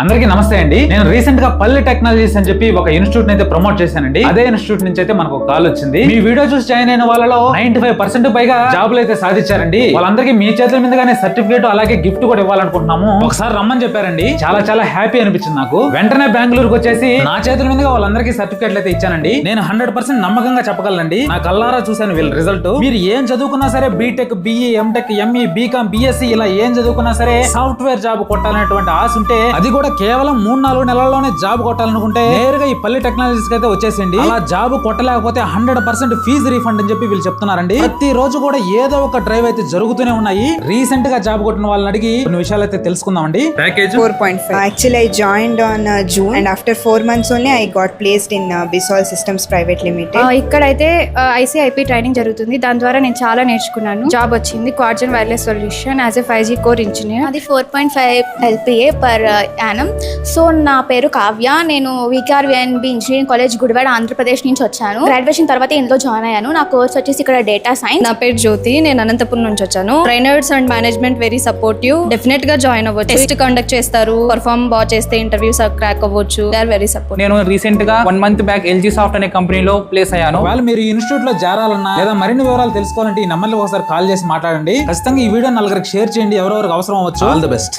అందరికీ నమస్తే అండి. నేను రీసెంట్ గా పల్లె టెక్నాలజీస్ అని చెప్పి ఒక ఇన్స్టిట్యూట్ అయితే ప్రమోట్ చేశానండి. అదే ఇన్స్టిట్యూట్ నుంచి అయితే మనకు కాల్ వచ్చింది. మీ వీడియో చూసి జాయిన్ అయిన వాళ్ళలో 95% పైగా జాబ్లు అయితే సాధించారండి. వాళ్ళందరికీ మీ చేతుల మీదుగానే సర్టిఫికేట్ అలాగే గిఫ్ట్ కూడా ఇవ్వాలనుకుంటున్నాము. ఒకసారి రమ్మని చెప్పారండి. చాలా చాలా హ్యాపీ అనిపించింది నాకు. వెంటనే బెంగళూరుకి వచ్చేసి నా చేతుల మీదుగా వాళ్ళందరికీ సర్టిఫికేట్లు అయితే ఇచ్చానండి. నేను 100% నమ్మకంగా చెప్పగలనండి. నా కల్లారా చూశాను వీళ్ళ రిజల్ట్. మీరు ఏం చదువుకున్నా సరే, BTech, BE, MTech, ME, BCom, BSc ఇలా ఏం చదువుకున్నా సరే సాఫ్ట్వేర్ జాబ్ కొట్టాలనేటువంటి ఆశ ఉంటే, అది కూడా కేవలం 3-4 నెలల్లోనే జాబ్ కొట్టాలనుకుంటే నేరుగా ఈ పల్లె టెక్నాలజీస్ అయితే వచ్చేసింది. అలా జాబ్ కొట్టలేకపోతే 100% ఫీజు రీఫండ్ అని చెప్పి వీళ్ళు చెప్తున్నారండి. ప్రతి రోజు కూడా ఏదో ఒక డ్రైవ్ అయితే జరుగుతూనే ఉన్నాయి. రీసెంట్ గా జాబ్ కొట్టిన వాళ్ళని అడిగి కొన్ని విషయాలు అయితే తెలుసుకుందామండి. Package 4.5. Actually, I joined on June, and after 4 months only, I got placed in Bisol Systems Private Limited. ఇక్కడైతే ICIP ట్రైనింగ్ జరుగుతుంది. దాని ద్వారా నేను చాలా నేర్చుకున్నాను. జాబ్ వచ్చింది Quadgen Wireless Solution as a 5G core engineer. అది 4.5 LPA పర్ యానం. సో నా పేరు కావ్య. నేను VKRVNB engineering college Gudivada Andhra Pradesh నుంచి వచ్చాను. గ్రాడ్యుయేషన్ తర్వాత ఇందులో జాయిన్ అయ్యాను. నా కోర్స్ వచ్చేసి ఇక్కడ డేటా సైన్స్. నా పేరు జ్యోతి. నేను అనంతపురం నుంచి వచ్చాను. Trainers and management very supportive. Definite గా జాయిన్ అవ్వచ్చు. టెస్ట్ కండక్ట్ చేస్తారు. పర్ఫార్మ్ బాగా చేస్తే ఇంటర్వ్యూస్ క్రాక్ అవ్వచ్చు. They are very support. నేను రీసెంట్ గా 1 మంత్ బ్యాక్ LG సాఫ్ట్ అనే కంపెనీలో ప్లేస్ అయ్యాను. వాళ్ళు మీరు ఈ ఇన్స్టిట్యూట్ లో చేరాలన్నా లేదా మరిన్ని వివరాలు తెలుసుకోవాలంటే ఈ నెంబర్లు ఒకసారి కాల్ చేసి మాట్లాడండి. ఖచ్చితంగా ఈ వీడియో 4 షేర్ చేయండి. ఎవరెవరికి అవసరం అవ్వచ్చు. All the best.